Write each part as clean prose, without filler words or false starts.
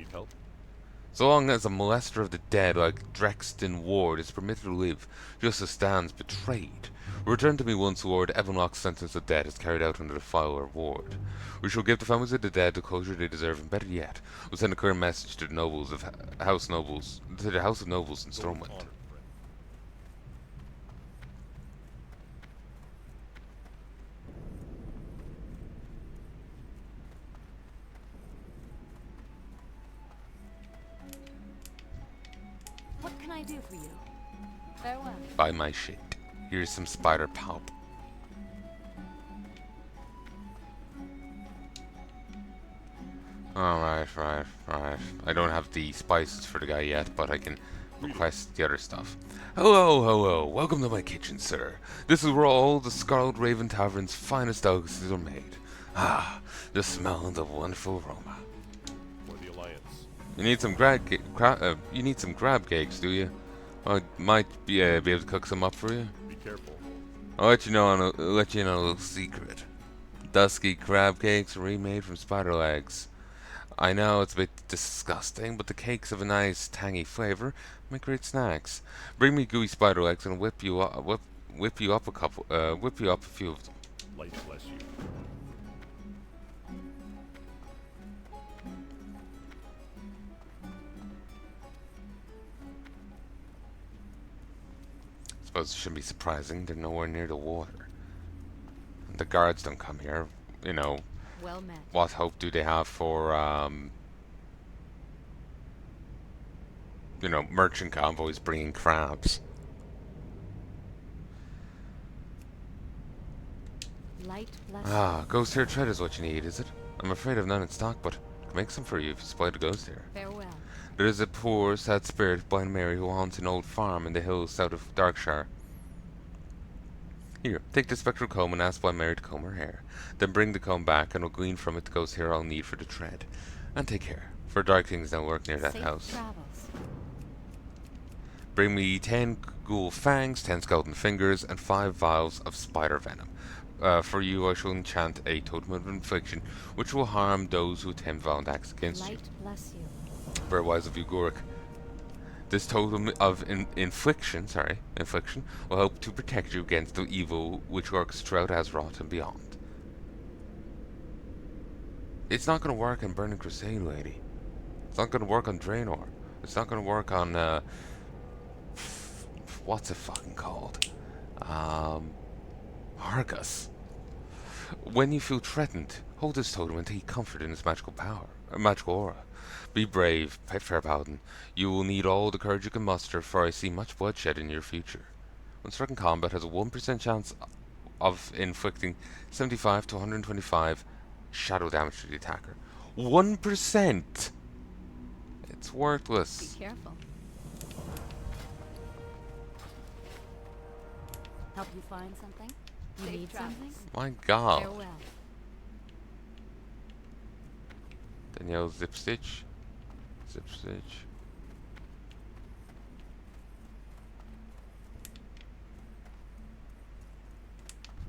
Need help? So long as a molester of the dead like Drexton Ward is permitted to live, justice stands betrayed. Return to me once Lord Evanlock's sentence of death is carried out under the Filer Ward. We shall give the families of the dead the closure they deserve, and better yet, we'll send a clear message to the nobles of House Nobles, to the House of Nobles in Go with Stormwind. honor, friend. What can I do for you? Farewell. Buy my shit. Here's some spider pulp. Alright, right. I don't have the spices for the guy yet, but I can request the other stuff. Hello. Welcome to my kitchen, sir. This is where all the Scarlet Raven Tavern's finest delicacies are made. Ah, the smell and the wonderful aroma. For the Alliance. You need some crab cakes, do you? I might be able to cook some up for you. Be careful. I'll let you know a little secret. Dusky crab cakes remade from spider legs. I know it's a bit disgusting, but the cakes have a nice tangy flavor, make great snacks. Bring me gooey spider legs and whip you up a few of them. Light bless you. Suppose it shouldn't be surprising, they're nowhere near the water. The guards don't come here, you know. Well met. What hope do they have for, merchant convoys bringing crabs? Light bless Ghost hair tread is what you need, is it? I'm afraid I've none in stock, but I can make some for you if you supply the ghost hair. Farewell. There is a poor, sad spirit, Blind Mary, who haunts an old farm in the hills south of Darkshire. Here, take the spectral comb and ask Blind Mary to comb her hair. Then bring the comb back, and I'll glean from it the ghost hair I'll need for the tread. And take care, for dark things don't work near that Safe house. travels. Bring me 10 ghoul fangs, 10 skeleton fingers, and 5 vials of spider venom. For you, I shall enchant a totem of infliction, which will harm those who attempt violent acts against you. Light bless you. Very wise of you, Gorik. This totem of infliction, will help to protect you against the evil which lurks throughout Azeroth and beyond. It's not going to work on Burning Crusade, lady. It's not going to work on Draenor. It's not going to work on, what's it fucking called? Argus. When you feel threatened, hold this totem and take comfort in its magical aura. Be brave, fair paladin. You will need all the courage you can muster, for I see much bloodshed in your future. When struck in combat, has a 1% chance of inflicting 75 to 125 shadow damage to the attacker. 1%! It's Be worthless. careful. Help you find something? You Safe need travels. something? My god. Farewell. Danielle Zip Stitch.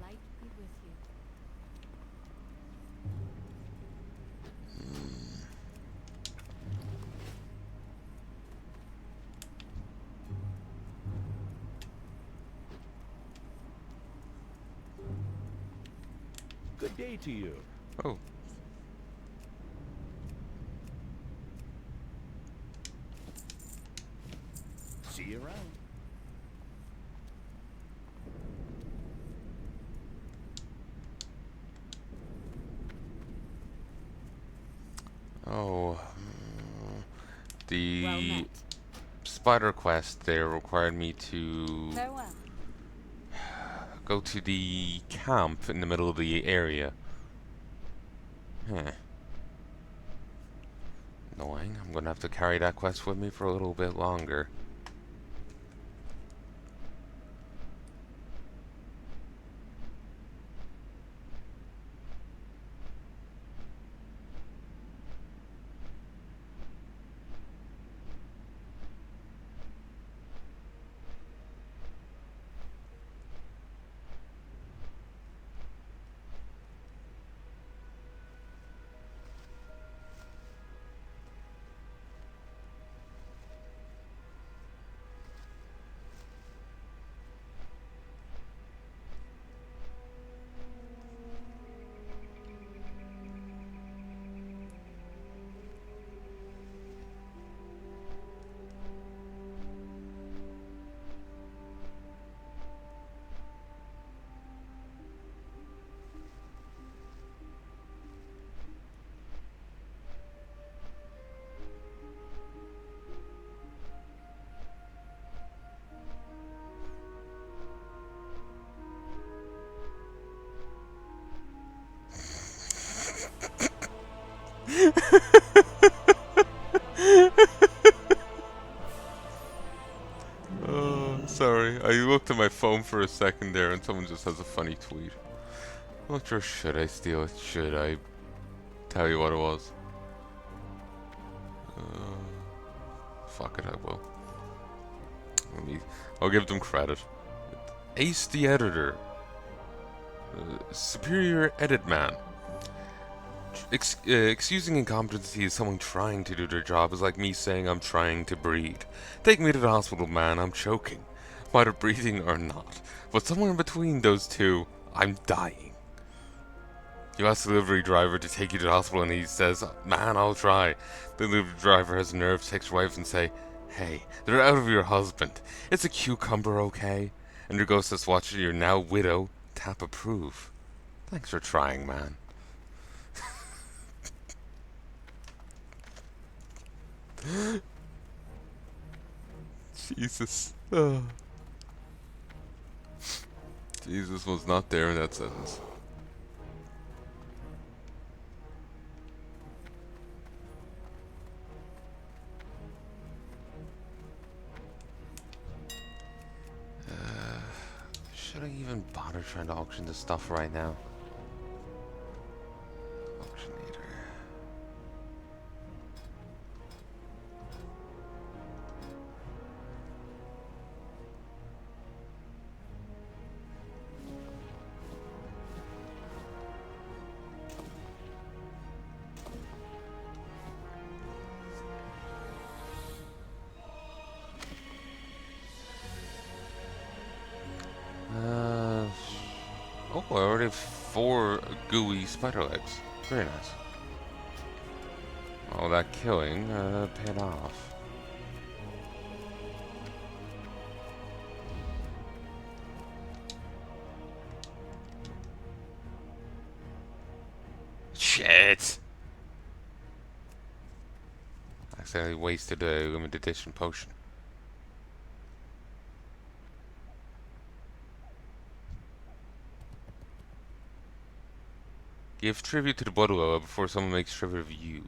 Light be with you. Good day to you. Oh, See you around. oh. Well The met. spider quest there required me to Farewell. go to the camp in the middle of the area. Huh. Annoying. I'm gonna have to carry that quest with me for a little bit longer. home for a second there and someone just has a funny tweet. I'm not sure, should I steal it? Should I tell you what it was? Fuck it, I will. I'll give them credit. Ace the editor. Superior edit man. Excusing incompetency as someone trying to do their job is like me saying I'm trying to breathe. Take me to the hospital, man, I'm choking. Either breathing or not. But somewhere in between those two, I'm dying. You ask the delivery driver to take you to the hospital and he says, man, I'll try. The delivery driver has the nerve to text your wife and say, hey, they're out of your husband. It's a cucumber, okay? And your ghost says, watch your now widow, tap approve. Thanks for trying, man. Jesus. Oh. Jesus was not there in that sentence. Should I even bother trying to auction this stuff right now? Auctioneer. Oh, I already have 4 gooey spider legs. Very nice. All that killing paid off. Shit! I accidentally wasted a limited edition potion. Give tribute to the Buddha before someone makes tribute of you.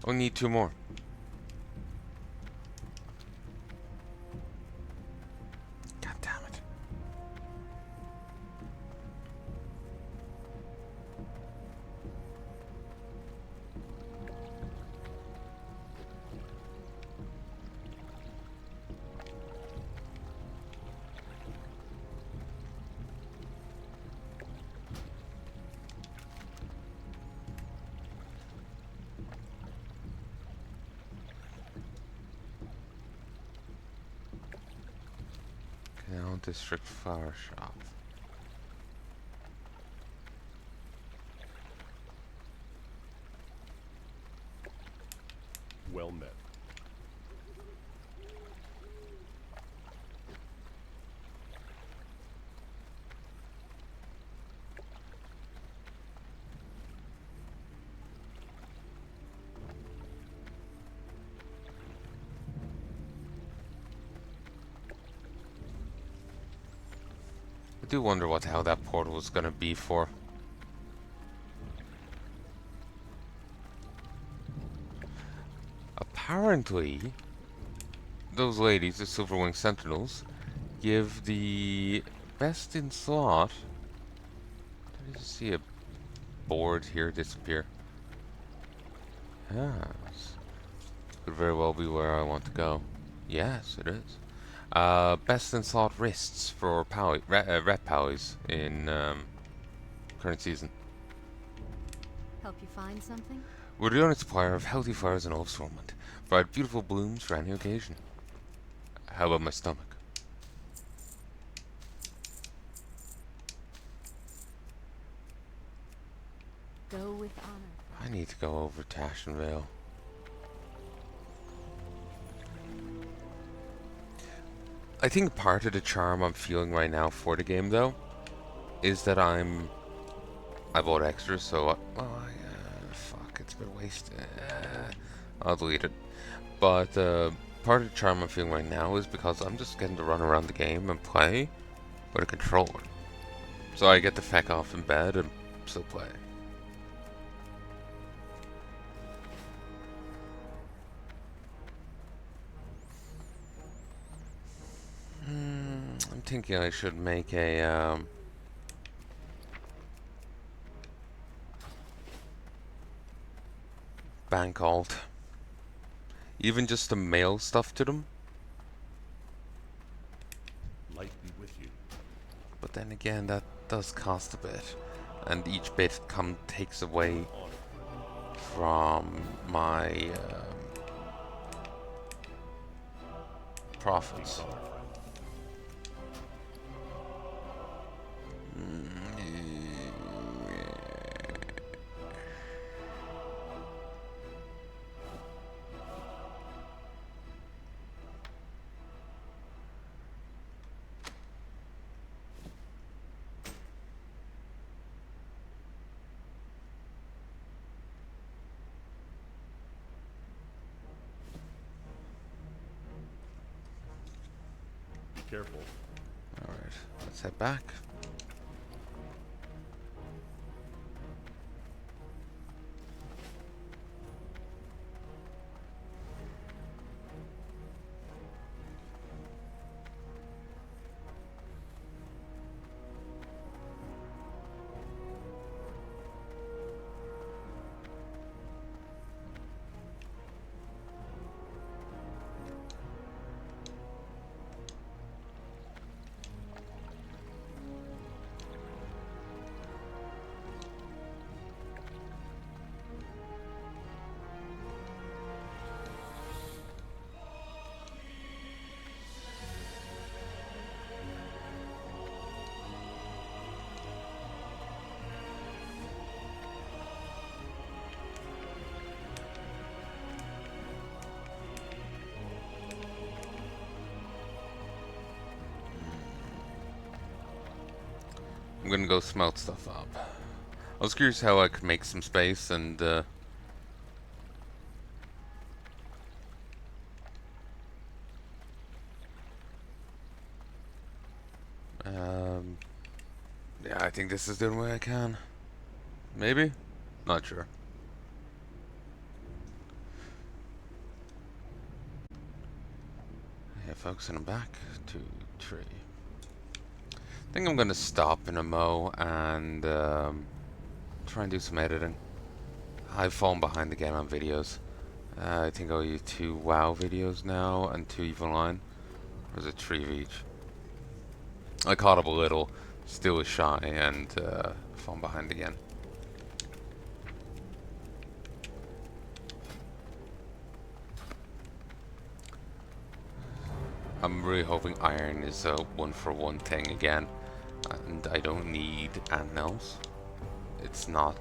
I need 2 more. God damn it. Canal District Flower Shop. Well met. I do wonder what the hell that portal was gonna be for. Apparently, those ladies, the Silverwing Sentinels, give the best in slot. Did I just see a board here disappear? Yes. Could very well be where I want to go. Yes, it is. Best in slot wrists for rep powies in current season. Help you find something? We're the only supplier of healthy flowers and all assortment. Provide beautiful blooms for any occasion. How about my stomach? Go with honor. I need to go over to Ashenvale. I think part of the charm I'm feeling right now for the game, though, is that I bought extras, so fuck, it's been wasted. I'll delete it. But part of the charm I'm feeling right now is because I'm just getting to run around the game and play with a controller. So I get to feck off in bed and still play. I'm thinking I should make a bank alt. Even just to mail stuff to them. Light be with you. But then again, that does cost a bit. And each bit takes away from my profits. Be careful. Alright, let's head back. I'm gonna go smelt stuff up. I was curious how I could make some space and yeah, I think this is the only way I can. Maybe? Not sure. Yeah, folks, and I'm back to tree. I think I'm gonna stop in a mo and try and do some editing. I've fallen behind the game on videos. I think I'll use 2 WoW videos now and 2 Evil Line. Or is it 3 of each? I caught up a little, still was shy, and fallen behind again. I'm really hoping iron is a 1-for-1 thing again, and I don't need anything else. It's not.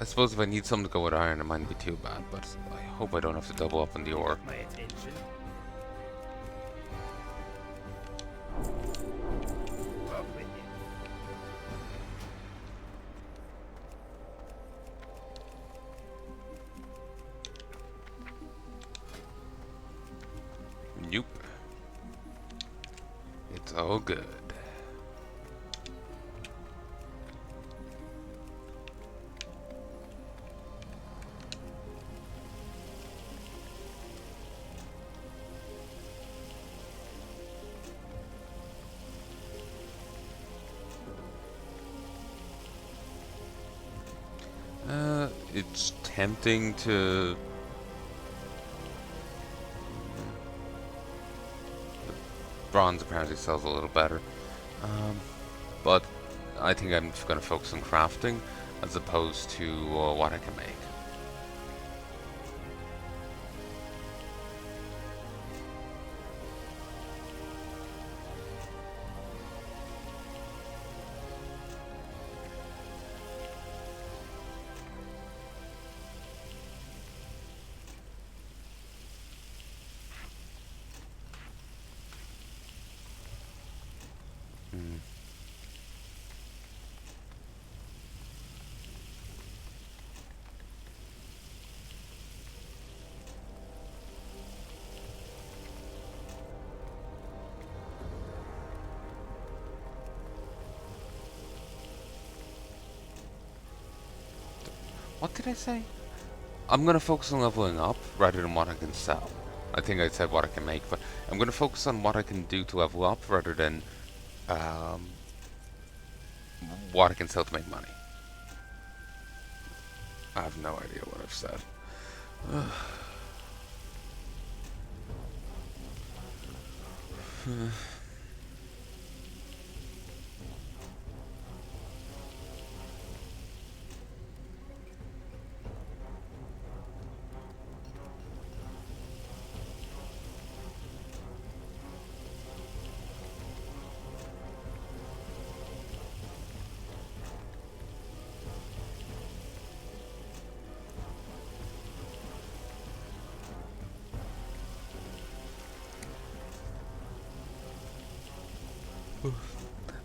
I suppose if I need something to go with iron, it mightn't be too bad, but I hope I don't have to double up on the ore. My attention. Up with it. Nope. It's all good. It's tempting to bronze apparently sells a little better, but I think I'm just going to focus on crafting as opposed to what I can make. What did I say? I'm gonna focus on leveling up rather than what I can sell. I think I said what I can make, but I'm gonna focus on what I can do to level up rather than um, what I can sell to make money. I have no idea what I've said.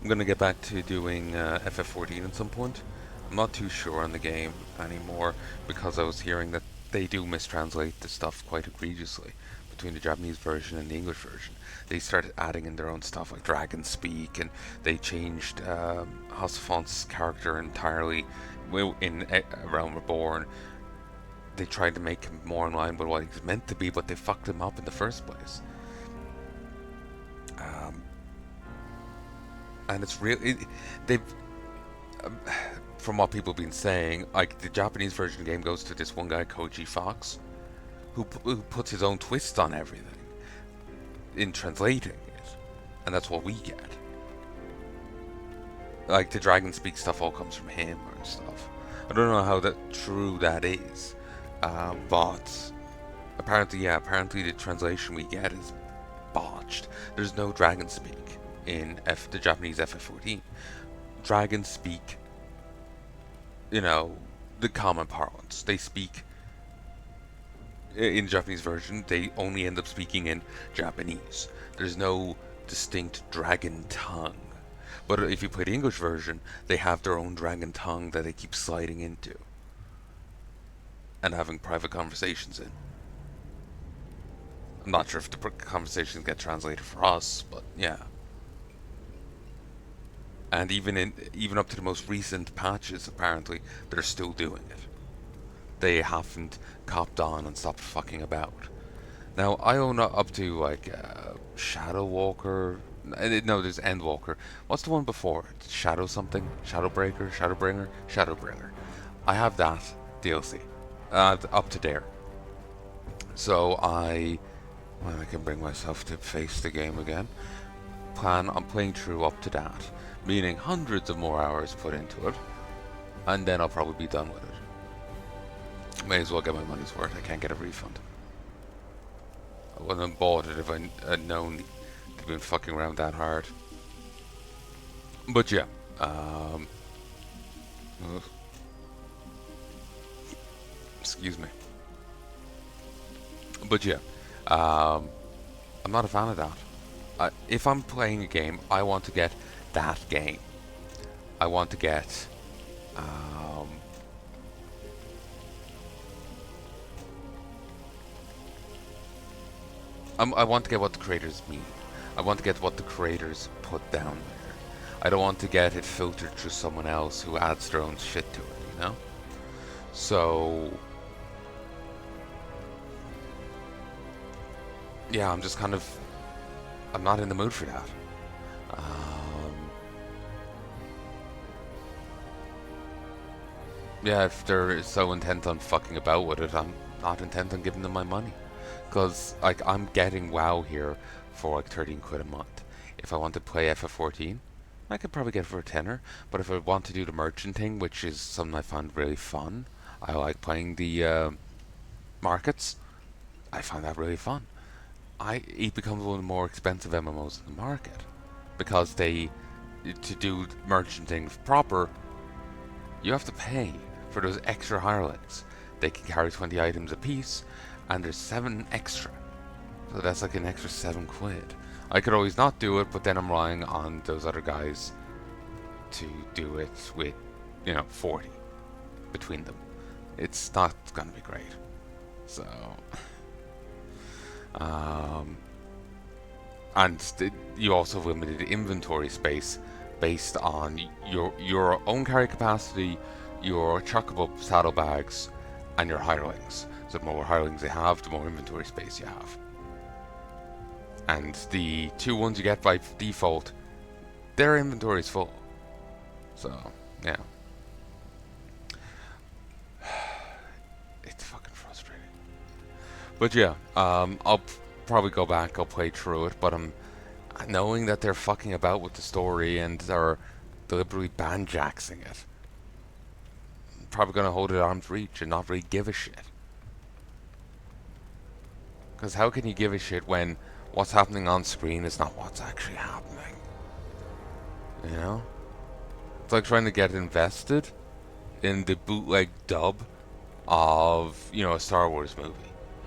I'm gonna get back to doing FF14 at some point. I'm not too sure on the game anymore because I was hearing that they do mistranslate the stuff quite egregiously between the Japanese version and the English version. They started adding in their own stuff like Dragon Speak, and they changed Hasselhoff's character entirely in Realm Reborn. They tried to make him more in line with what he's meant to be, but they fucked him up in the first place. And it's really they've from what people have been saying, like the Japanese version of the game goes to this one guy Koji Fox, who puts his own twist on everything in translating it, and that's what we get. Like the Dragon Speak stuff all comes from him and stuff. I don't know how true that is, but apparently the translation we get is botched. There's no Dragon Speak in the Japanese FF14. Dragons speak, the common parlance. They speak in the Japanese version. They only end up speaking in Japanese. There's no distinct dragon tongue. But if you play the English version, they have their own dragon tongue that they keep sliding into and having private conversations in. I'm not sure if the conversations get translated for us, but yeah. And even up to the most recent patches, apparently, they're still doing it. They haven't copped on and stopped fucking about. Now, I own up to, like, Shadow Walker. No, there's Endwalker. What's the one before? Shadow something? Shadowbreaker? Shadowbringer? Shadowbringer. I have that DLC. Up to there. So when I can bring myself to face the game again, plan on playing through up to that. Meaning hundreds of more hours put into it, and then I'll probably be done with it. May as well get my money's worth. I can't get a refund. I wouldn't have bought it if I had known they'd been fucking around that hard. But yeah, excuse me. But yeah, I'm not a fan of that. If I'm playing a game, I want to get that game. I want to get I want to get what the creators mean. I want to get what the creators put down there. I don't want to get it filtered through someone else who adds their own shit to it, So yeah, I'm not in the mood for that. Yeah, if they're so intent on fucking about with it, I'm not intent on giving them my money. Because, like, I'm getting WoW here for, like, 13 quid a month. If I want to play FF14, I could probably get it for a tenner. But if I want to do the merchant thing, which is something I find really fun, I like playing the markets. I find that really fun. It becomes one of the more expensive MMOs in the market. Because to do merchant things proper, you have to pay for those extra hirelings. They can carry 20 items apiece, and there's 7 extra. So that's like an extra 7 quid. I could always not do it, but then I'm relying on those other guys to do it with, 40 between them. It's not gonna be great. So, and you also have limited inventory space based on your own carry capacity, your chocobo saddlebags and your hirelings. So the more hirelings you have, the more inventory space you have. And the 2 ones you get by default, their inventory is full. So, yeah. It's fucking frustrating. But yeah, I'll probably go back, I'll play through it, but I'm knowing that they're fucking about with the story and they're deliberately banjaxing it. I'm probably gonna hold it at arm's reach and not really give a shit. Because how can you give a shit when what's happening on screen is not what's actually happening? You know? It's like trying to get invested in the bootleg dub of, you know, a Star Wars movie.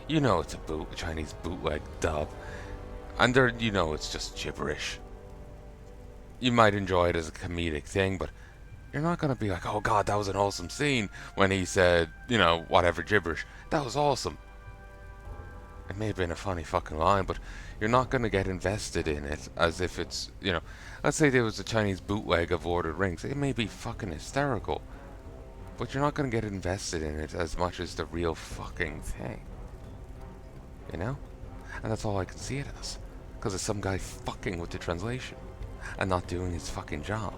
You know it's a Chinese bootleg dub. And you know it's just gibberish. You might enjoy it as a comedic thing, but you're not going to be like, oh god, that was an awesome scene when he said, you know, whatever gibberish. That was awesome. It may have been a funny fucking line, but you're not going to get invested in it as if it's, you know, let's say there was a Chinese bootleg of Lord of the Rings. It may be fucking hysterical, but you're not going to get invested in it as much as the real fucking thing. You know? And that's all I can see it as. Because it's some guy fucking with the translation and not doing his fucking job.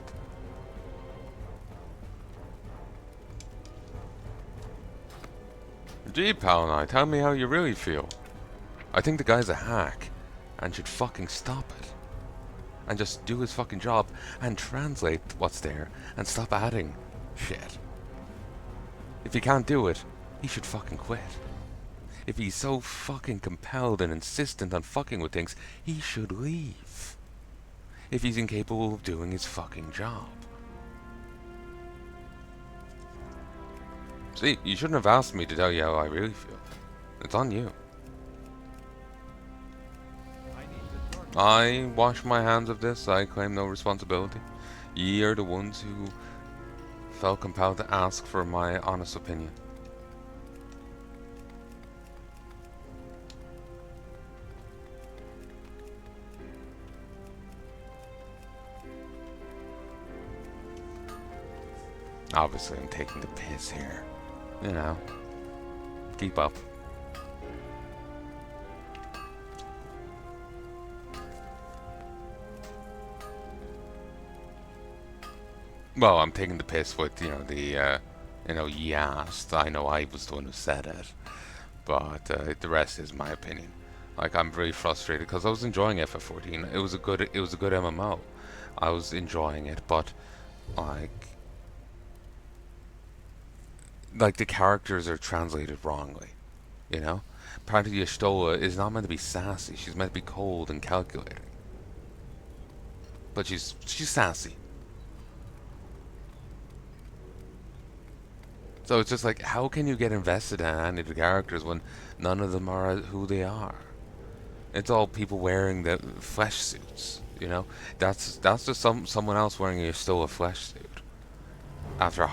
Gee, Palanai, tell me how you really feel. I think the guy's a hack and should fucking stop it. And just do his fucking job and translate what's there and stop adding shit. If he can't do it, he should fucking quit. If he's so fucking compelled and insistent on fucking with things, he should leave. If he's incapable of doing his fucking job. See, you shouldn't have asked me to tell you how I really feel. It's on you. I wash my hands of this. I claim no responsibility. Ye are the ones who felt compelled to ask for my honest opinion. Obviously, I'm taking the piss here. You know, keep up. Well, I'm taking the piss with, you know, the, you know, ye asked. I know I was the one who said it. But the rest is my opinion. Like, I'm very frustrated because I was enjoying FF14. It was a good MMO. I was enjoying it, but, like the characters are translated wrongly, you know? Apparently Y'shtola is not meant to be sassy. She's meant to be cold and calculating. But she's sassy. So it's just like, how can you get invested in any of the characters when none of them are who they are? It's all people wearing the flesh suits, you know? That's just someone else wearing a Y'shtola flesh suit. After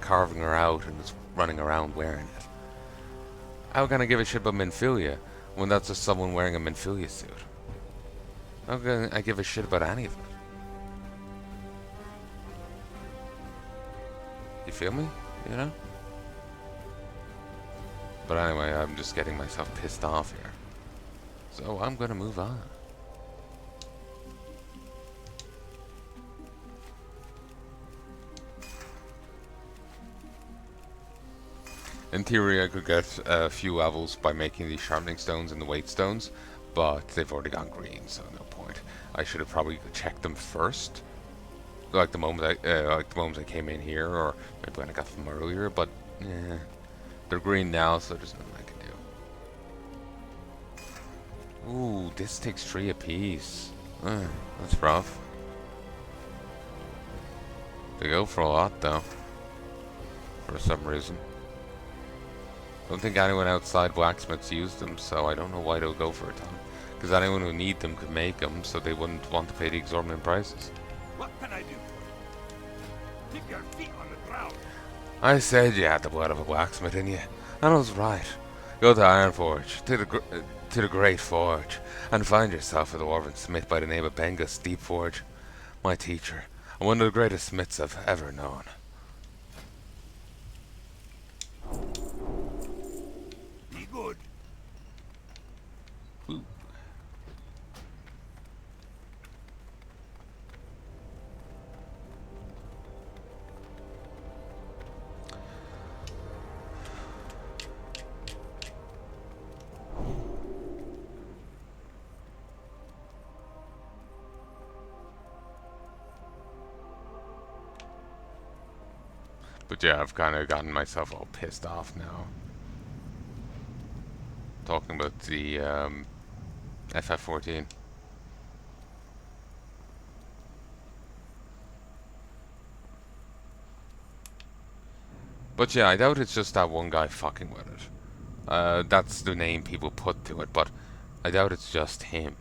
carving her out and just running around wearing it. How can I give a shit about Minfilia when that's just someone wearing a Minfilia suit? How can I give a shit about any of it? You feel me? You know? But anyway, I'm just getting myself pissed off here. So I'm gonna move on. In theory, I could get a few levels by making these sharpening stones and the weight stones, but they've already gone green, so no point. I should have probably checked them first, like the moment I came in here, or maybe when I got them earlier. But yeah, they're green now, so there's nothing I can do. Ooh, this takes 3 apiece. That's rough. They go for a lot though, for some reason. I don't think anyone outside blacksmiths use them, so I don't know why they'll go for a ton. Because anyone who need them could make them, so they wouldn't want to pay the exorbitant prices. What can I do for you? Keep your feet on the ground. I said you had the blood of a blacksmith in you, and I was right. Go to Ironforge, to the Great Forge, and find yourself a dwarven smith by the name of Bengus Deepforge, my teacher, and one of the greatest smiths I've ever known. But yeah, I've kind of gotten myself all pissed off now. Talking about the FF14. But yeah, I doubt it's just that one guy fucking with it. That's the name people put to it, but I doubt it's just him.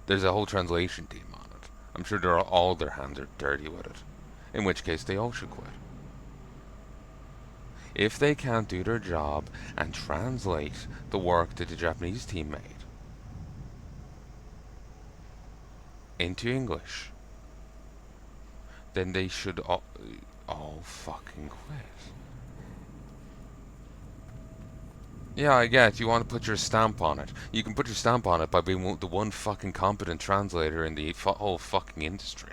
There's a whole translation team on it. I'm sure all their hands are dirty with it. In which case, they all should quit. If they can't do their job and translate the work that the Japanese team made into English, then they should all fucking quit. Yeah, I get you want to put your stamp on it. You can put your stamp on it by being the one fucking competent translator in the whole fucking industry.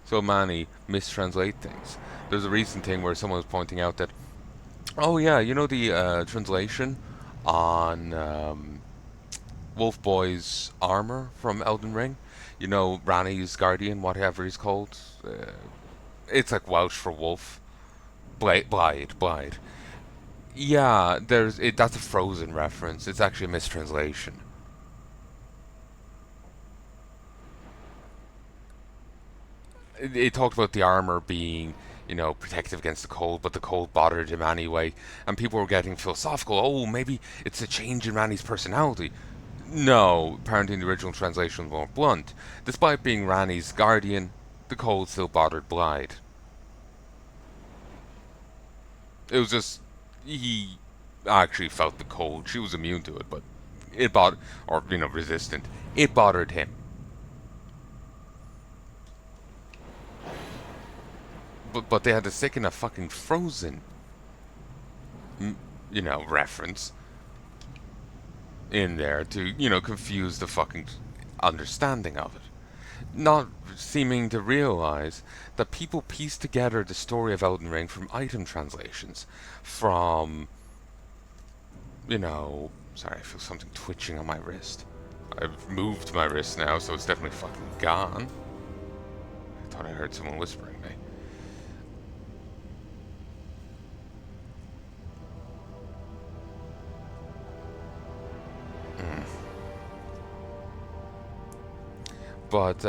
So many mistranslate things. There's a recent thing where someone was pointing out that, oh yeah, you know the translation on Wolf Boy's armor from Elden Ring? You know, Ranni's guardian, whatever he's called? It's like Welsh for wolf. Blide. Yeah, that's a Frozen reference. It's actually a mistranslation. It talked about the armor being, protective against the cold, but the cold bothered him anyway. And people were getting philosophical. Oh, maybe it's a change in Ranni's personality. No, apparently in the original translation was more blunt. Despite being Ranni's guardian, the cold still bothered Blide. It was just, he actually felt the cold. She was immune to it, but resistant. It bothered him. But they had to stick in a fucking Frozen, reference in there to, confuse the fucking understanding of it. Not seeming to realize that people piece together the story of Elden Ring from item translations, from, sorry, I feel something twitching on my wrist. I've moved my wrist now, so it's definitely fucking gone. I thought I heard someone whispering me. But,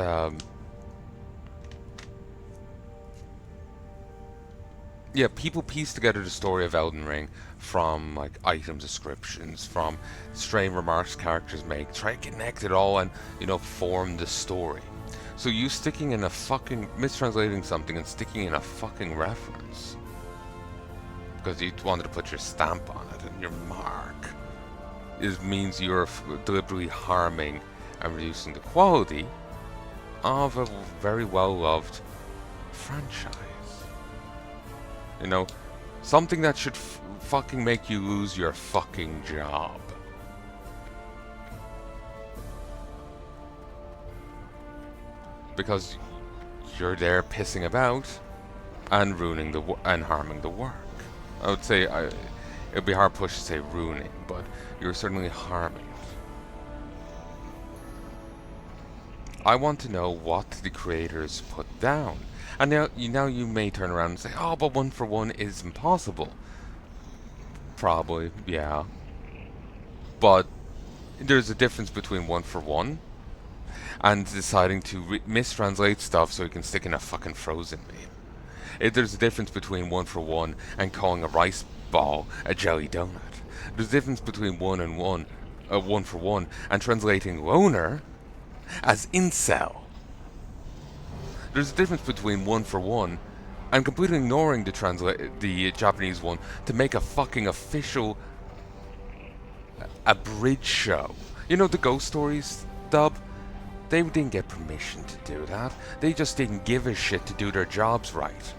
yeah, people piece together the story of Elden Ring from, like, item descriptions, from strange remarks characters make, try to connect it all and, form the story. So you sticking in a fucking, mistranslating something and sticking in a fucking reference, because you wanted to put your stamp on it and your mark, means you're deliberately harming and reducing the quality of a very well-loved franchise. Something that should fucking make you lose your fucking job. Because you're there pissing about and ruining and harming the work. I would say, it'd be hard push to say ruining, but you're certainly harming it. I want to know what the creators put down. And now you may turn around and say, oh, but 1 for 1 is impossible. Probably, yeah. But there's a difference between 1 for 1 and deciding to mistranslate stuff so you can stick in a fucking Frozen meme. There's a difference between 1 for 1 and calling a rice ball a jelly donut. There's a difference between 1 for 1 and translating loner as incel. There's a difference between 1 for 1 and completely ignoring the Japanese one to make a fucking official abridged show. You know the Ghost Stories dub? They didn't get permission to do that. They just didn't give a shit to do their jobs right.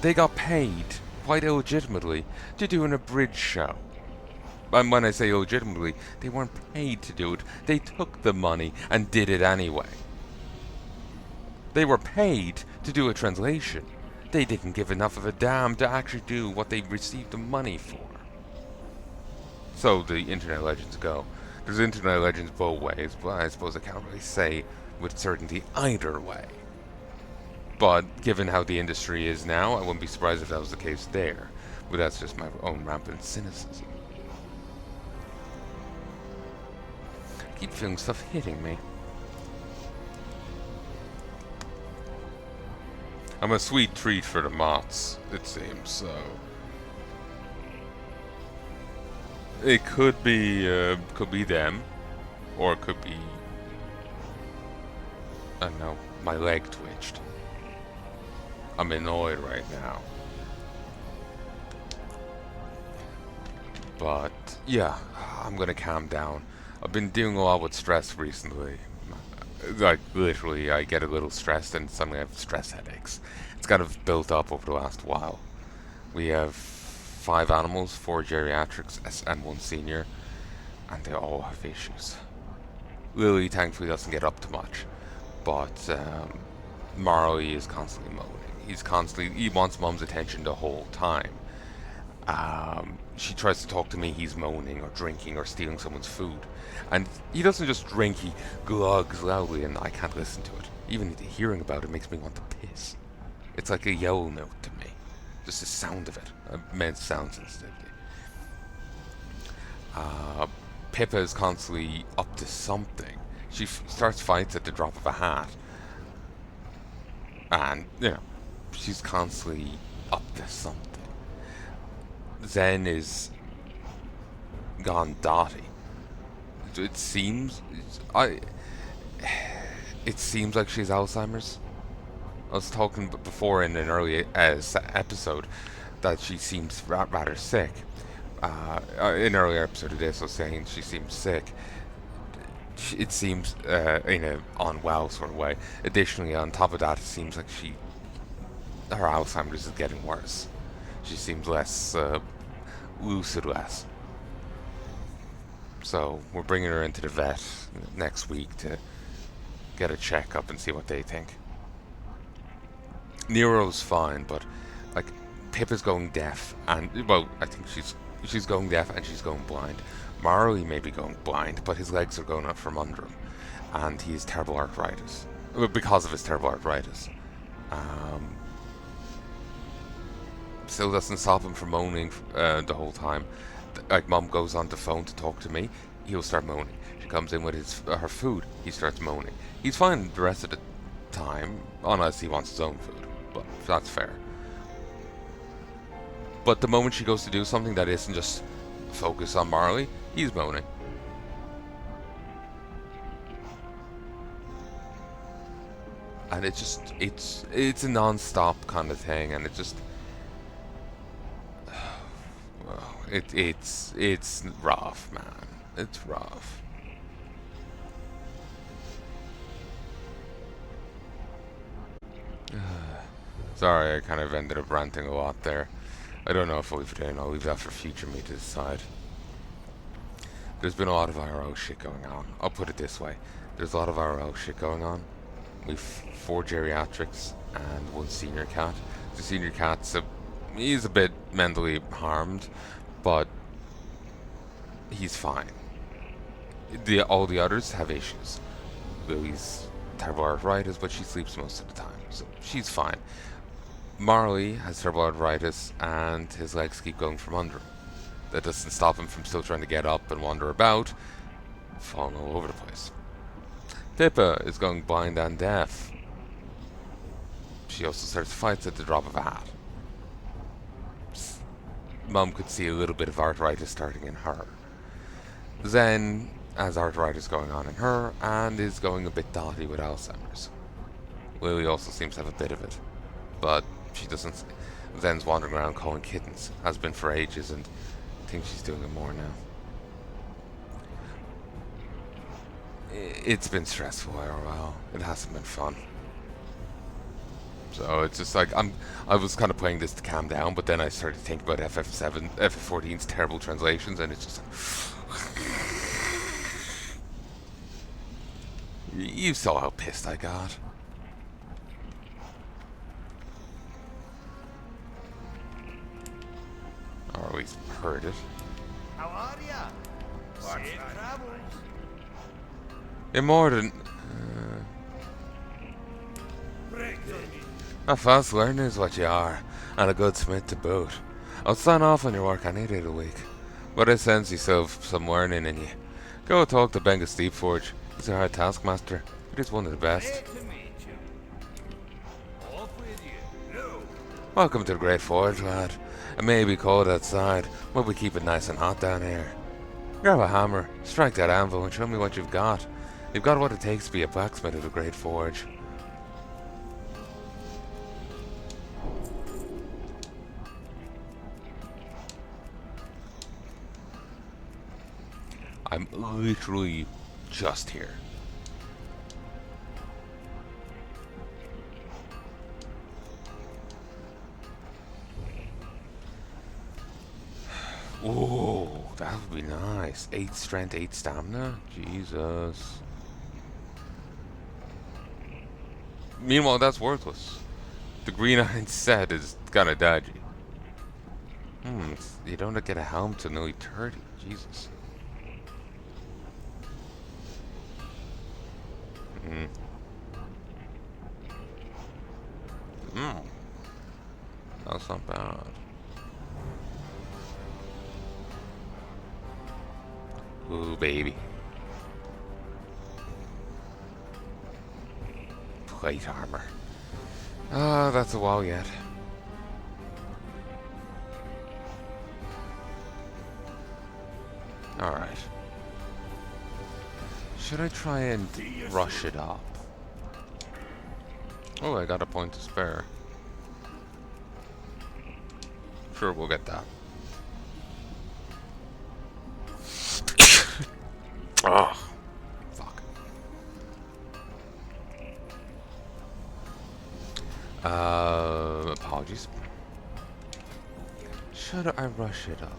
They got paid, quite illegitimately, to do an abridged show. And when I say illegitimately, they weren't paid to do it. They took the money and did it anyway. They were paid to do a translation. They didn't give enough of a damn to actually do what they received the money for. So the internet legends go. There's internet legends both ways, but I suppose I can't really say with certainty either way. But given how the industry is now, I wouldn't be surprised if that was the case there. But that's just my own rampant cynicism. I keep feeling stuff hitting me. I'm a sweet treat for the moths, it seems, so... It could be them, or it could be... I don't know, my leg twitched. I'm annoyed right now. But, yeah, I'm gonna calm down. I've been dealing a lot with stress recently. Like, literally, I get a little stressed and suddenly I have stress headaches. It's kind of built up over the last while. We have 5 animals, 4 geriatrics, and 1 senior, and they all have issues. Lily, thankfully, doesn't get up to much, but Marley is constantly moaning. He wants Mum's attention the whole time. She tries to talk to me, he's moaning or drinking or stealing someone's food. And he doesn't just drink, he glugs loudly and I can't listen to it. Even hearing about it makes me want to piss. It's like a yell note to me. Just the sound of it. Immense sound sensitivity. Pippa is constantly up to something. She starts fights at the drop of a hat. And, you know, she's constantly up to something. Zen is gone dotty. It seems it seems like she's Alzheimer's. I was talking before in an early episode that she seems rather sick. In an earlier episode of this, I was saying she seems sick. It seems in a on WoW sort of way. Additionally, on top of that, it seems like her Alzheimer's is getting worse. She seems less lucid less. So we're bringing her into the vet next week to get a checkup and see what they think. Nero's fine, but like Pippa's going deaf, and well, I think she's going deaf and she's going blind. Marley may be going blind, but his legs are going up from under him, and he has terrible arthritis because of his terrible arthritis. Still doesn't stop him from moaning the whole time. Like, Mum goes on the phone to talk to me, he'll start moaning. She comes in with her food, he starts moaning. He's fine the rest of the time, unless he wants his own food, but that's fair. But the moment she goes to do something that isn't just focus on Marley, he's moaning. And it's a non-stop kind of thing, and it just... It's rough, man. It's rough. Sorry, I kind of ended up ranting a lot there. I don't know if I'll leave it in. I'll leave that for future me to decide. There's been a lot of IRL shit going on. I'll put it this way. There's a lot of IRL shit going on. We've 4 geriatrics and 1 senior cat. The senior cat's he's a bit mentally harmed, but he's fine. All the others have issues. Lily's terrible arthritis, but she sleeps most of the time, so she's fine. Marley has terrible arthritis, and his legs keep going from under him. That doesn't stop him from still trying to get up and wander about, falling all over the place. Pippa is going blind and deaf. She also starts fights at the drop of a hat. Mum could see a little bit of arthritis starting in her. Zen has arthritis going on in her, and is going a bit dotty with Alzheimer's. Lily also seems to have a bit of it, but she doesn't... Zen's wandering around calling kittens, has been for ages, and I think she's doing it more now. It's been stressful IRL. It hasn't been fun. So it's just like I was kind of playing this to calm down, but then I started to think about FF14's terrible translations, and it's just you saw how pissed I got. Or at least heard it. How are ya? Safe travels. Yeah, more than Break A fast learner is what you are, and a good smith to boot. I'll sign off on your work any day of the week, but I sense yourself some learning in you. Go talk to Benga Steepforge. He's a hard taskmaster, but he's one of the best. Glad to meet you. Off with you. No. Welcome to the Great Forge, lad. It may be cold outside, but we keep it nice and hot down here. Grab a hammer, strike that anvil, and show me what you've got. You've got what it takes to be a blacksmith of the Great Forge. I'm literally just here. Oh, that would be nice. 8 strength, 8 stamina? Jesus. Meanwhile, that's worthless. The green iron set is kinda dodgy. You don't get a helm till nearly 30. Jesus. That's not bad. Ooh, baby. Plate armor. Ah, that's a while yet. Alright. Should I try and rush it up? Oh, I got a point to spare. Sure, we'll get that. Oh, fuck. Apologies. Should I rush it up?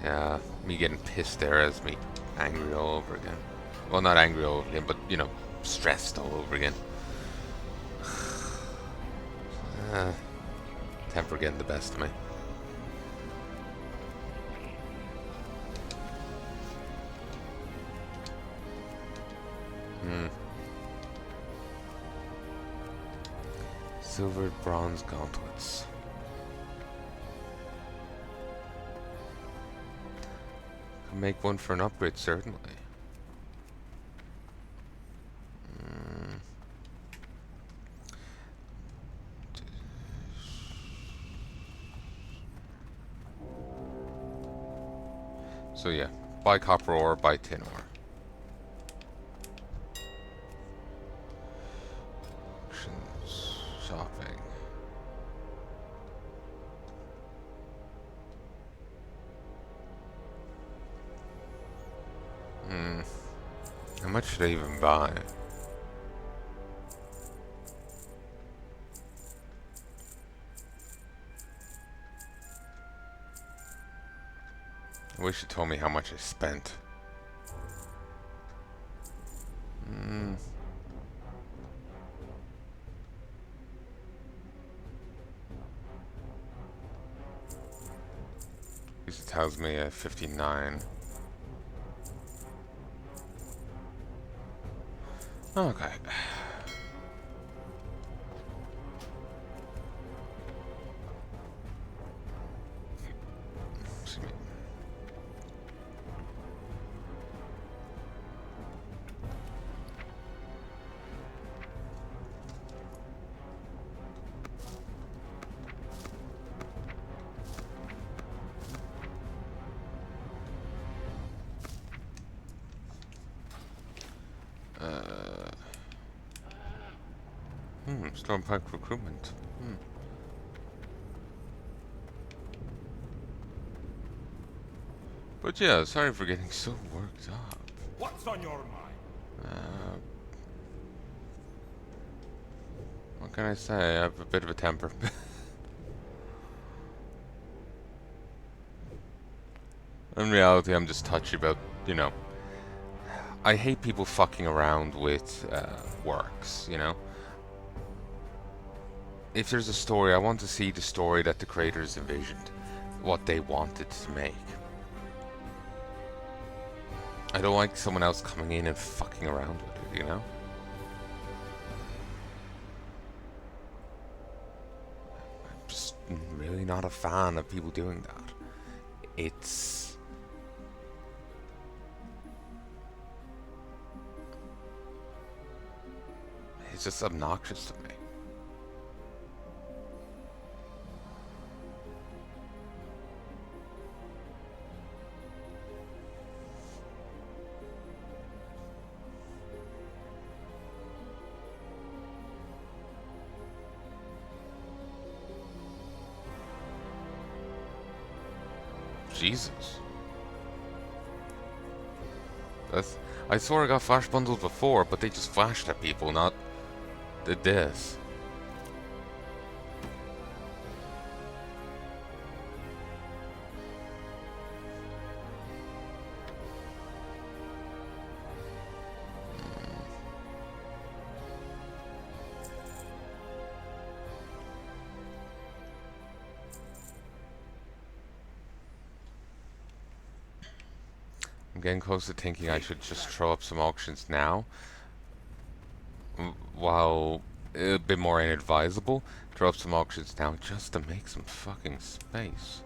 Yeah, me getting pissed there as me angry all over again. Well, not angry all over again, but, you know, stressed all over again. Temper getting the best of me. Silvered bronze gauntlets. Can make one for an upgrade, certainly. So yeah, buy copper ore, buy tin ore. Auctions, shopping. How much should I even buy? I wish you told me how much I spent. It tells me 59. Okay. Excuse me. Stormpack recruitment. But yeah, sorry for getting so worked up. What's on your mind? What can I say? I have a bit of a temper. In reality, I'm just touchy about, you know, I hate people fucking around with works, you know? If there's a story, I want to see the story that the creators envisioned, what they wanted to make. I don't like someone else coming in and fucking around with it, you know? I'm just really not a fan of people doing that. It's just obnoxious to me. Jesus. I swear I got flash bundles before, but they just flashed at people, not did this. I'm getting close to thinking I should just throw up some auctions now. While a bit more inadvisable, throw up some auctions now just to make some fucking space.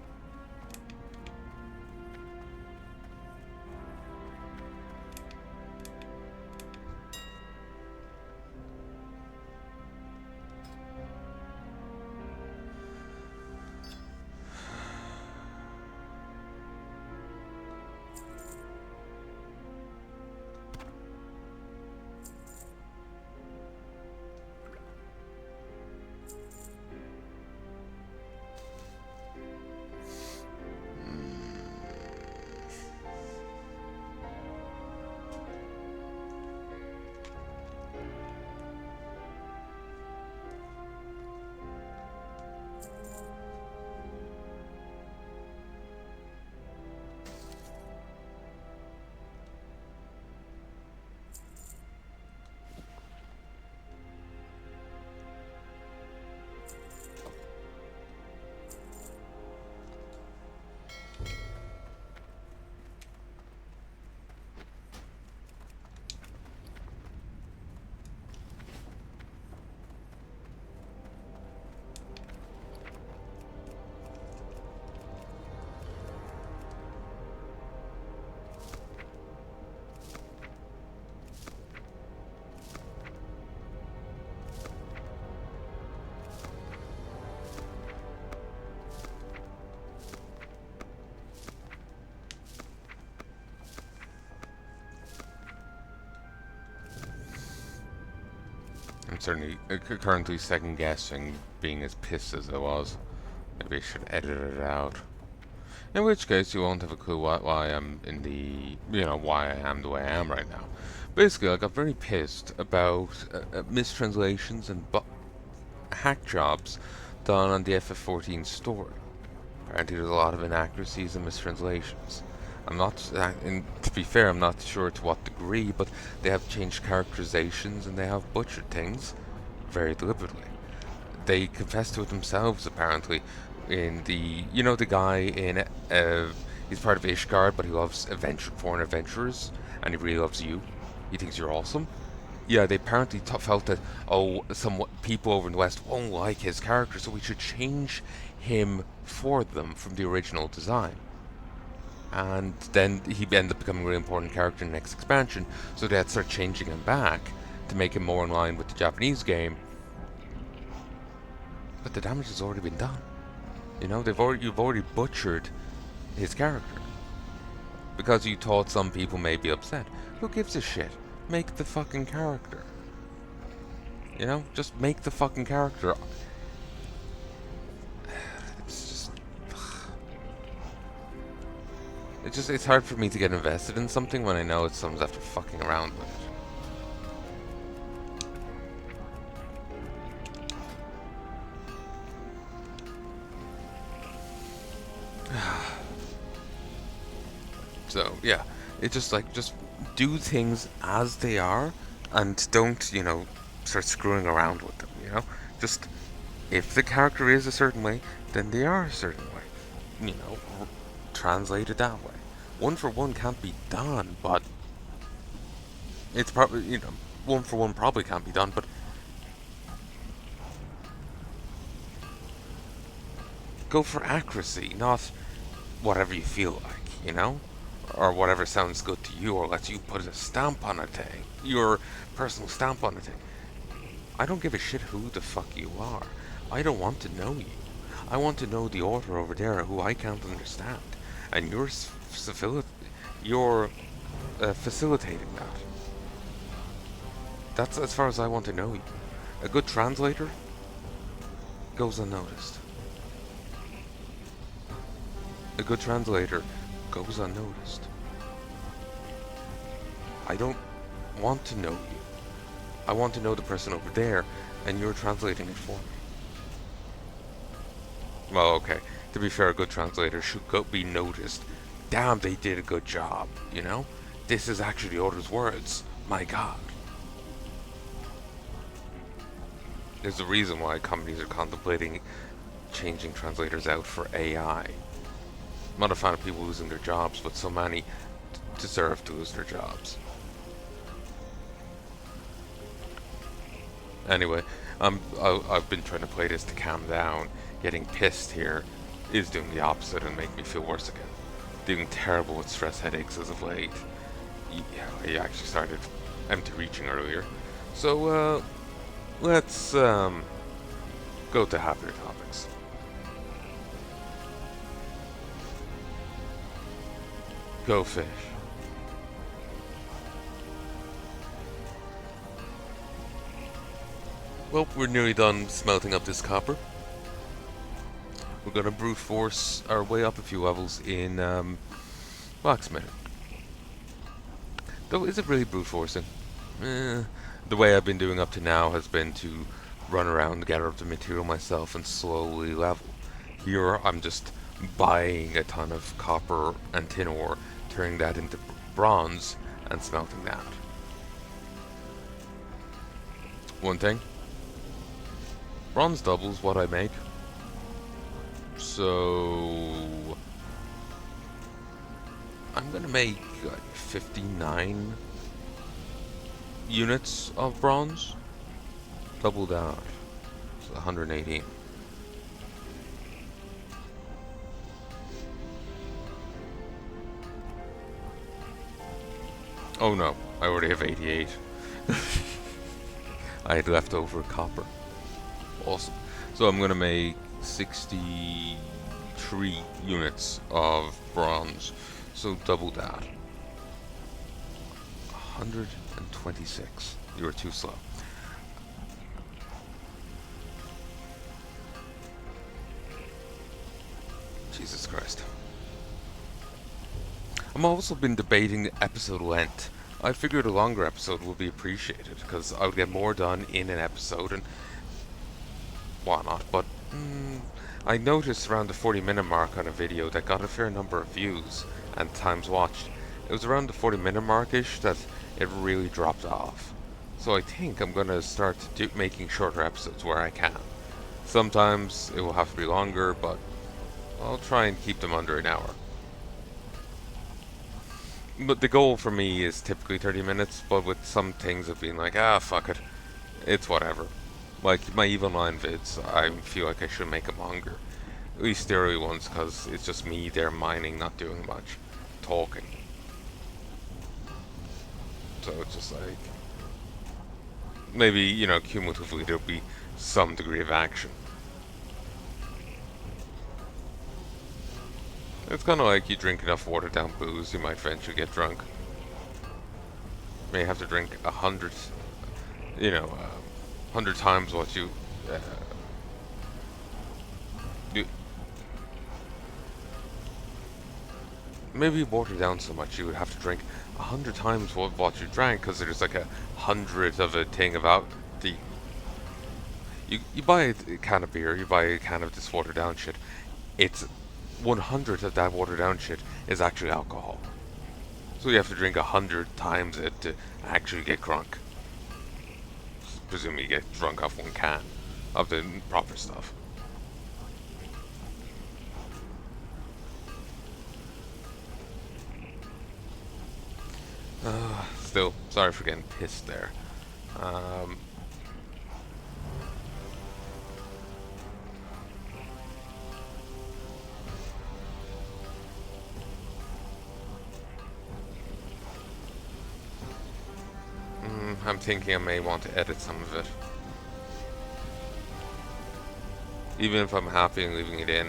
I'm certainly currently second guessing being as pissed as I was. Maybe I should edit it out. In which case, you won't have a clue why I'm in the, why I am the way I am right now. Basically, I got very pissed about mistranslations and hack jobs done on the FF14 story. Apparently, there's a lot of inaccuracies and mistranslations. I'm not, to be fair, I'm not sure to what degree, but they have changed characterizations and they have butchered things very deliberately. They confess to it themselves, apparently, in the, the guy in, he's part of Ishgard, but he loves foreign adventurers, and he really loves you. He thinks you're awesome. Yeah, they apparently felt that, some people over in the West won't like his character, so we should change him for them from the original design. And then he ended up becoming a really important character in the next expansion, so they had to start changing him back to make him more in line with the Japanese game. But the damage has already been done. You've already butchered his character. Because you thought some people may be upset. Who gives a shit? Make the fucking character. Just make the fucking character. It's hard for me to get invested in something when I know it's someone's after fucking around with it. So, yeah. It's just do things as they are and don't, start screwing around with them, Just, if the character is a certain way, then they are a certain way. Translate it that way. One for one can't be done, but It's probably, you know, one for one probably can't be done, but go for accuracy, not whatever you feel like, you know? Or whatever sounds good to you or lets you put a stamp on a thing. Your personal stamp on a thing. I don't give a shit who the fuck you are. I don't want to know you. I want to know the author over there who I can't understand. And you're facilitating that. That's as far as I want to know you. A good translator goes unnoticed. A good translator goes unnoticed. I don't want to know you. I want to know the person over there, and you're translating it for me. Well, okay. To be fair, a good translator should be noticed. Damn, they did a good job, you know? This is actually the author's words. My god. There's a reason why companies are contemplating changing translators out for AI. I'm not a fan of people losing their jobs, but so many deserve to lose their jobs. Anyway, I've been trying to play this to calm down. Getting pissed here is doing the opposite and making me feel worse again. Doing terrible with stress headaches as of late. Yeah, I actually started empty reaching earlier. So, let's go to happier topics. Go fish. Well, we're nearly done smelting up this copper. We're gonna brute force our way up a few levels in blacksmithing. Though, is it really brute forcing? The way I've been doing up to now has been to run around, gather up the material myself, and slowly level. Here, I'm just buying a ton of copper and tin ore, turning that into bronze, and smelting that. One thing, bronze doubles what I make. So I'm gonna make like 59 units of bronze. Double that. So 118. Oh no, I already have 88. I had leftover copper. Awesome. So I'm gonna make 63 units of bronze. So double that. 126. You were too slow. Jesus Christ. I've also been debating the episode length. I figured a longer episode would be appreciated, because I would get more done in an episode and whatnot, but I noticed around the 40-minute mark on a video that got a fair number of views and times watched. It was around the 40-minute mark-ish that it really dropped off. So I think I'm going to start making shorter episodes where I can. Sometimes it will have to be longer, but I'll try and keep them under an hour. But the goal for me is typically 30 minutes, but with some things of being like, fuck it, it's whatever. Like my Evil 9 vids, I feel like I should make them longer. At least the early ones, because it's just me there mining, not doing much. Talking. So it's just like, maybe, you know, cumulatively there'll be some degree of action. It's kind of like you drink enough watered down booze, you might eventually get drunk. You may have to drink 100, 100 times what you maybe water down so much you would have to drink 100 times what you drank, because there's like 100 of a thing about the. You buy a can of beer, you buy a can of this watered down shit. It's 100 of that watered down shit is actually alcohol. So you have to drink 100 times it to actually get drunk. Presumably you get drunk off one can of the proper stuff. still, sorry for getting pissed there. I'm thinking I may want to edit some of it. Even if I'm happy and leaving it in,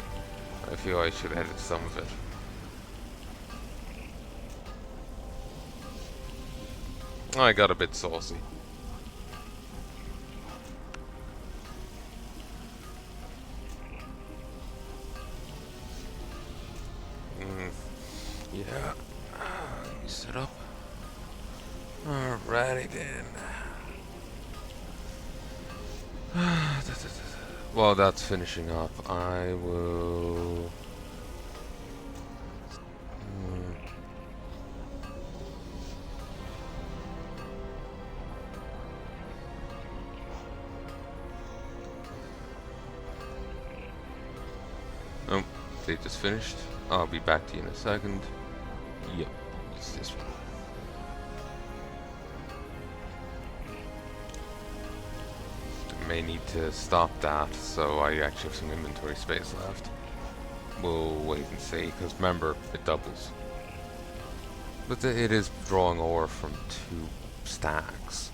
I feel I should edit some of it. I got a bit saucy. Yeah. You sit up. Alrighty then. While that's finishing up, I will... Oh, they just finished. I'll be back to you in a second. Yep, it's this one. May need to stop that, so I actually have some inventory space left. We'll wait and see, because remember, it doubles. But it is drawing ore from 2 stacks.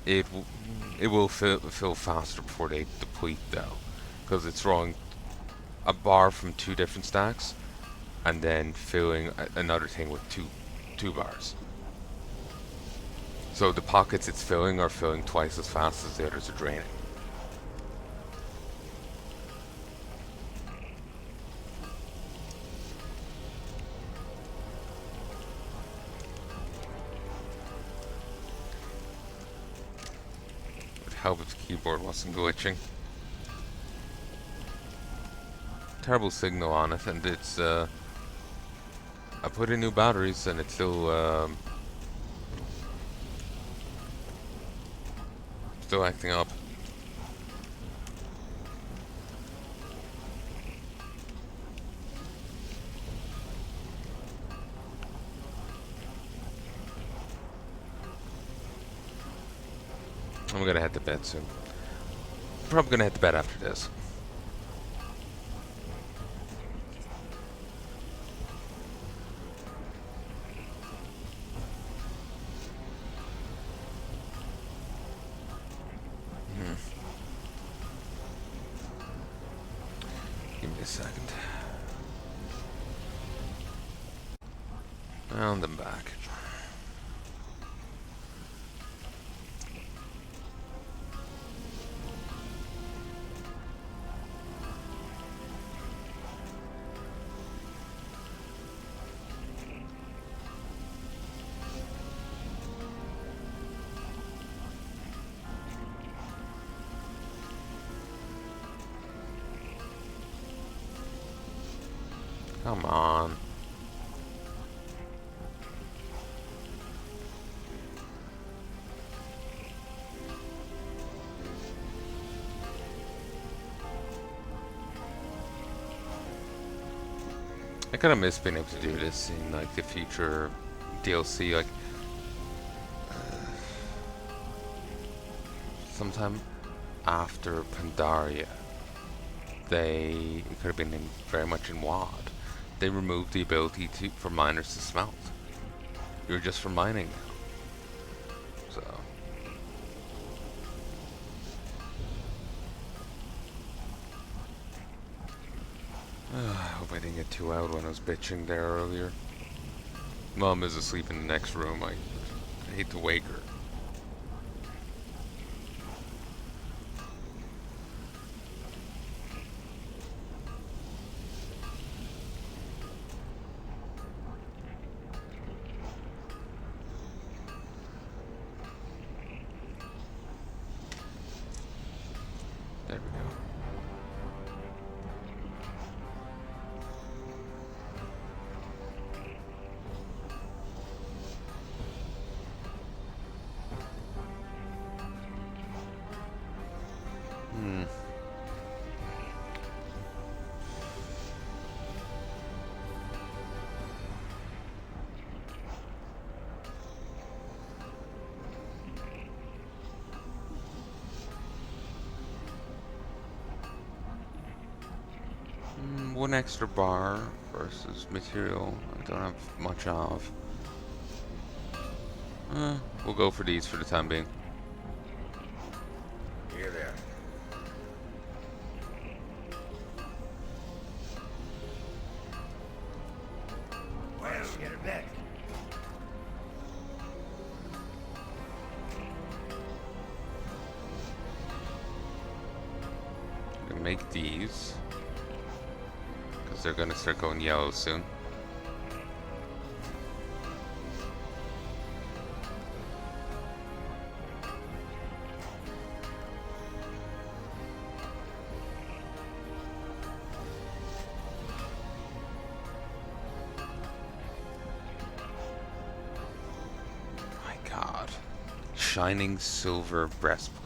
It will fill faster before they deplete, though, because it's drawing a bar from 2 different stacks, and then filling another thing with two bars. So the pockets it's filling are filling twice as fast as the others are draining. It would help if the keyboard wasn't glitching. Terrible signal on it, and it's I put in new batteries and it's still acting up. I'm gonna head to bed soon. Probably gonna head to bed after this. Give me a second. And I'm back. Come on. I kind of miss being able to do this in like the future DLC, like sometime after Pandaria. It could have been very much in WoW. They removed the ability for miners to smelt. You're just for mining now. So. I hope I didn't get too loud when I was bitching there earlier. Mom is asleep in the next room. I hate to wake her. There we go. One extra bar versus material I don't have much of. We'll go for these for the time being. Here there. Well, get her back. I'm gonna make these because they're gonna start going yellow soon. My God, shining silver breastplate.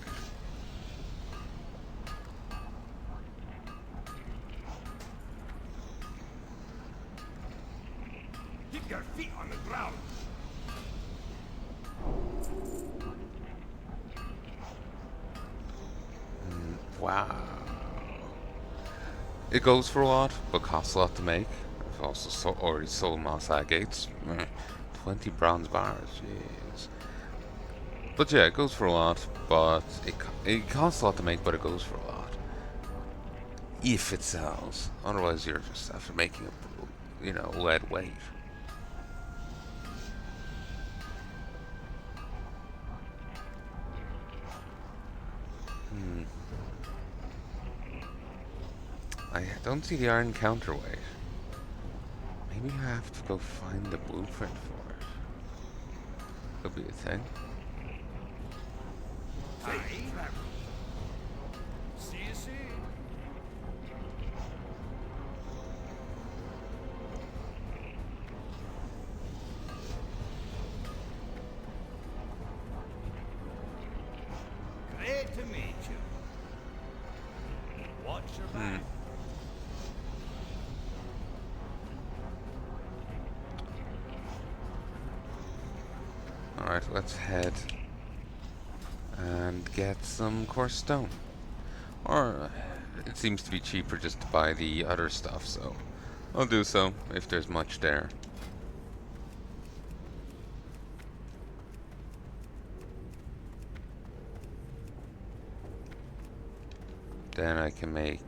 Keep your feet on the ground. Wow. It goes for a lot, but costs a lot to make. I've also already sold moss agates. 20 bronze bars, jeez. But yeah, it goes for a lot, but it costs a lot to make, but it goes for a lot. If it sells. Otherwise, you're just after making a, lead weight. I don't see the iron counterweight. Maybe I have to go find the blueprint for it. Could be a thing. See you soon. Great to meet you. Watch your back. Alright, let's head and get some coarse stone. Or it seems to be cheaper just to buy the other stuff, so I'll do so if there's much there. Then I can make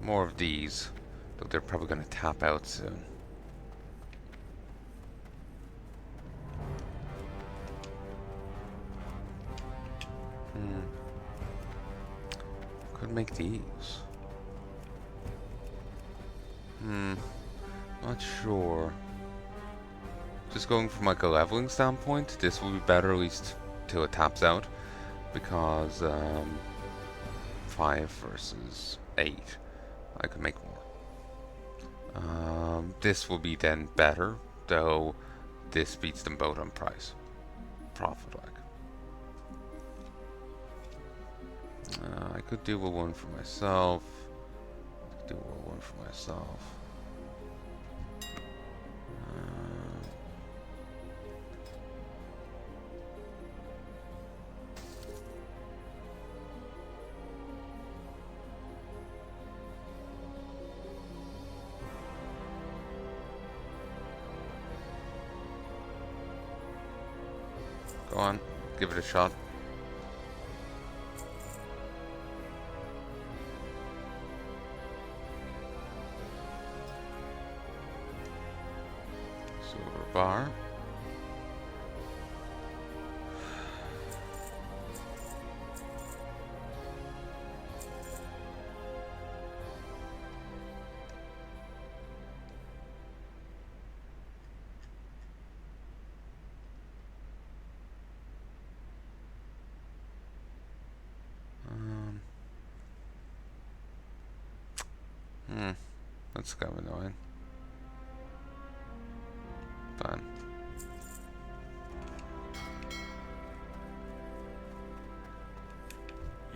more of these, though they're probably going to tap out soon. Could make these. Not sure. Just going from like a leveling standpoint, this will be better at least till it taps out, because 5 versus 8, I could make more. This will be then better, though this beats them both on price. Profit like. I could do one for myself. Do one for myself. Go on, give it a shot. Silver bar. That's kind of annoying. Fine.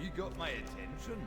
You got my attention.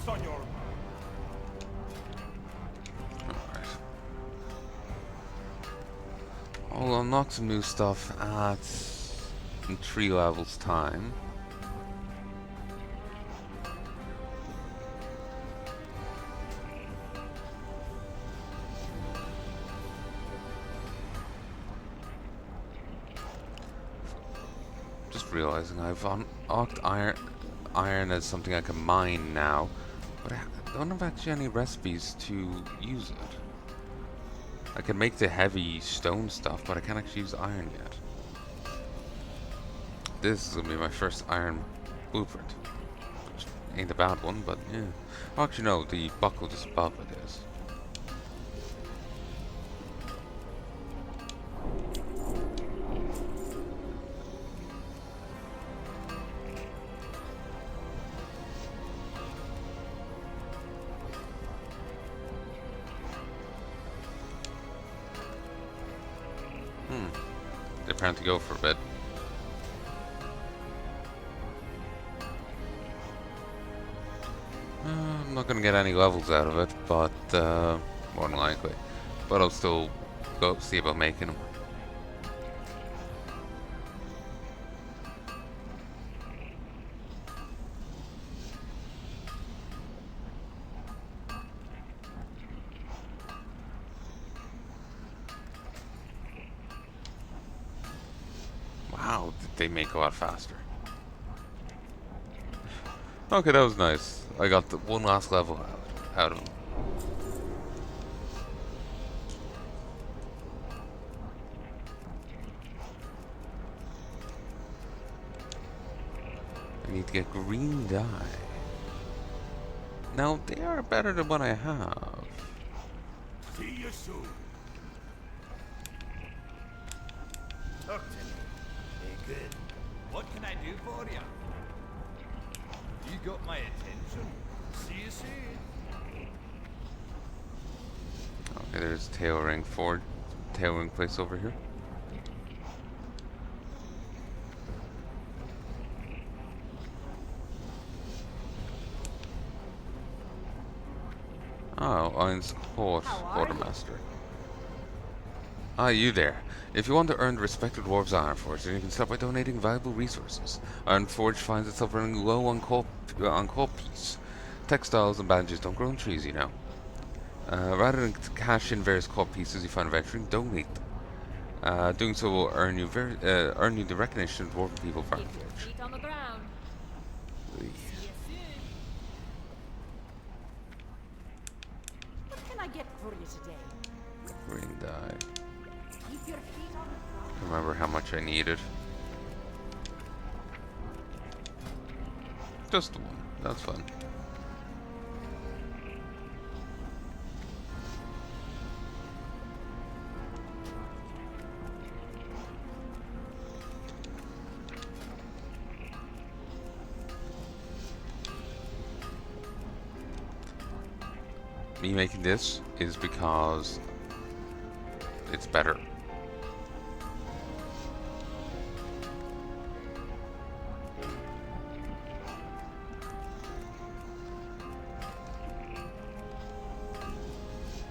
on your Alright. I'll unlock some new stuff in 3 levels time. Just realizing I've unlocked iron as something I can mine now, but I don't have actually any recipes to use it. I can make the heavy stone stuff, but I can't actually use iron yet. This is gonna be my first iron blueprint, which ain't a bad one, but yeah. Oh, actually no, the buckle just above it is. They're planning to go for a bit. I'm not gonna get any levels out of it, but more than likely. But I'll still go see about making them. Wow, did they make a lot faster. Okay, that was nice. I got the one last level out of them. I need to get green dye. Now, they are better than what I have. see you soon. Talk to me. Hey, good. What can I do for you? You got my attention. See you soon. Okay, there's tailoring place over here. Oh, Iron's Quartermaster. Ah, you there. If you want to earn the respect of Dwarves Iron Forge, then you can start by donating valuable resources. Iron Forge finds itself running low on coal piece. Textiles and bandages don't grow on trees, you know. Rather than cash in various core pieces you find adventuring, donate them. Doing so will earn you the recognition of Dwarven people for Iron Forge. Feet on the ground. See you soon. What can I get for you today? Green dye. Keep your feet on the ground. Remember how much I needed. Just one. That's fine. Me making this is because it's better.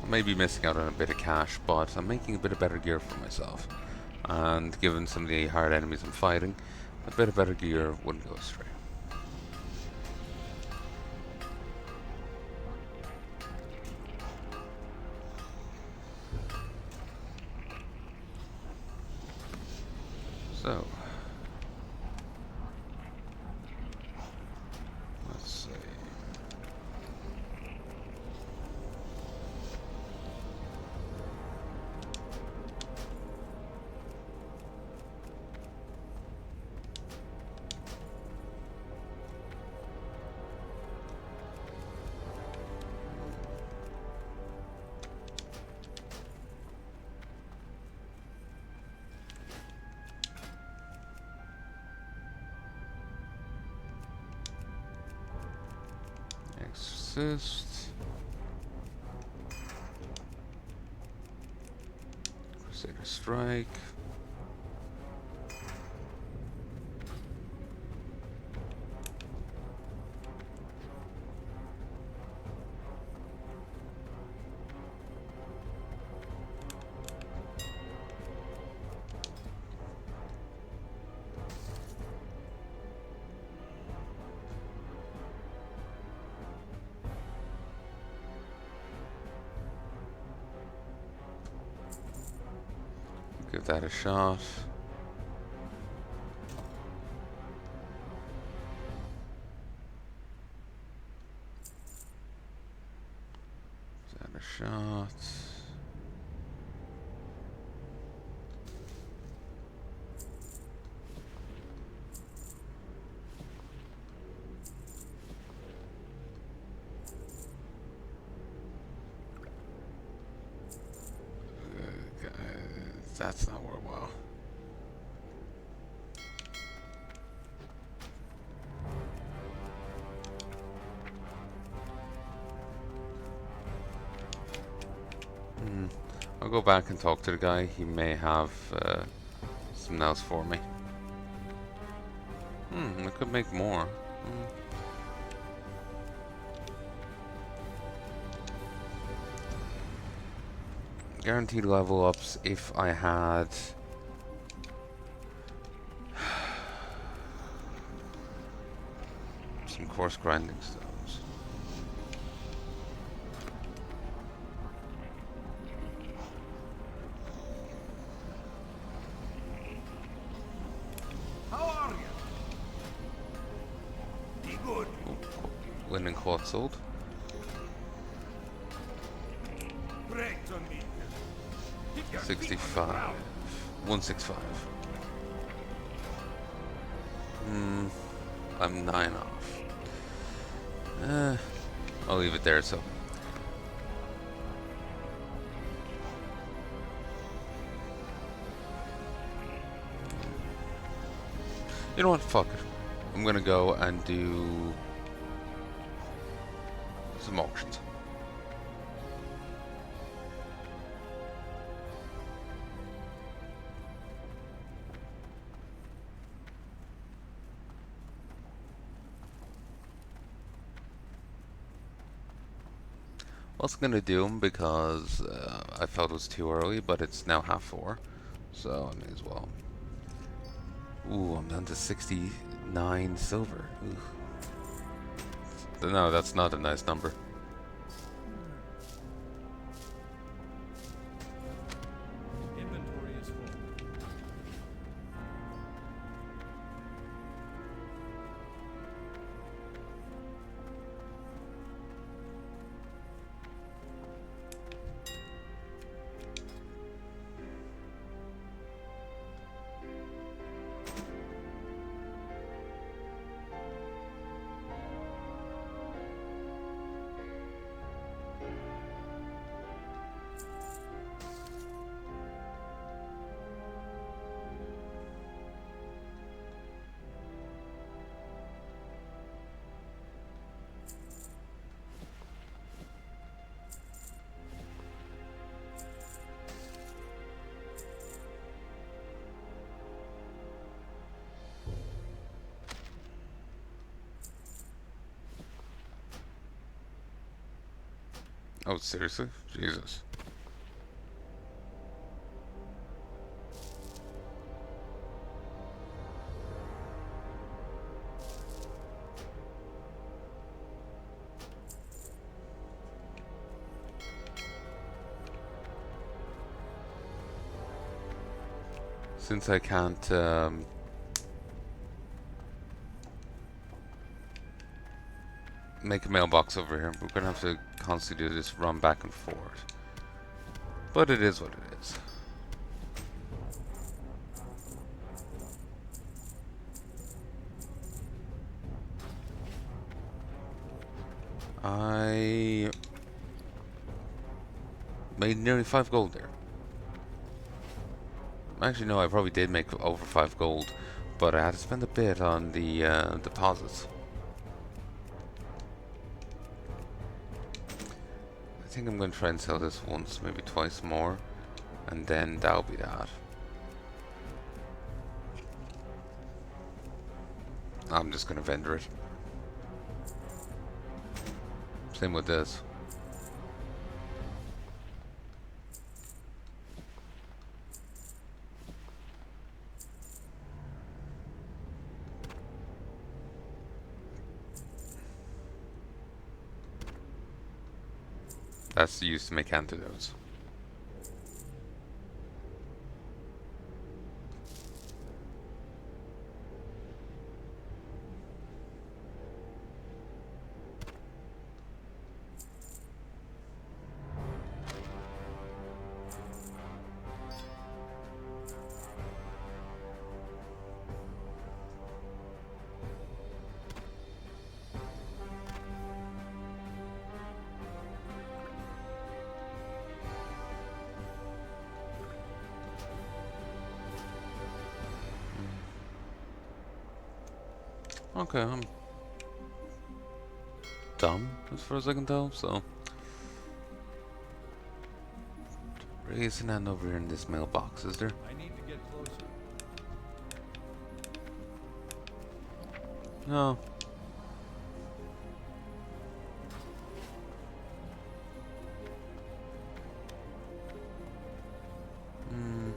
I may be missing out on a bit of cash, but I'm making a bit of better gear for myself. And given some of the hard enemies I'm fighting, a bit of better gear wouldn't go astray. So, let's see. Exorcist. Crusader Strike. give that a shot. Give that a shot. That's not worthwhile. I'll go back and talk to the guy. He may have something else for me. I could make more. Guaranteed level ups if I had some coarse grinding stones. How are you? Be good. Linen cloth sold. Great to meet you. Keep your feet on the 65. ground. 165. I'm 9 off. I'll leave it there, so. You know what? Fuck it. I'm gonna go and do some auctions. Wasn't gonna do them because I felt it was too early, but it's now 4:30, so I may as well. Ooh, I'm down to 69 silver. Ooh. No, that's not a nice number. Inventory is full. Oh, seriously? Jesus. Since I can't make a mailbox over here, we're gonna have to constantly do this run back and forth. But it is what it is. I made nearly 5 gold there. Actually, no, I probably did make over 5 gold, but I had to spend a bit on the deposits. I think I'm going to try and sell this once, maybe twice more, and then that'll be that. I'm just going to vendor it. Same with this. That's used to make antidotes. Okay, I'm dumb as far as I can tell, so. There isn't nothing over here in this mailbox, is there? I need to get closer. No. Hmm.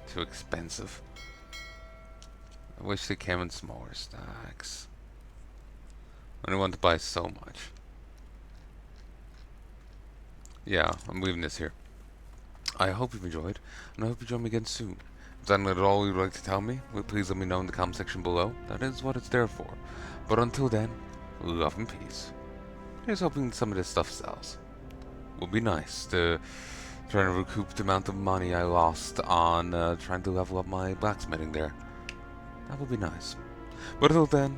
Too expensive. I wish they came in smaller stacks. I don't want to buy so much. Yeah, I'm leaving this here. I hope you've enjoyed, and I hope you join me again soon. If that's not at all you'd like to tell me, please let me know in the comment section below. That is what it's there for. But until then, love and peace. Here's hoping some of this stuff sells. Would be nice to try to recoup the amount of money I lost on trying to level up my blacksmithing there. That would be nice. But till then,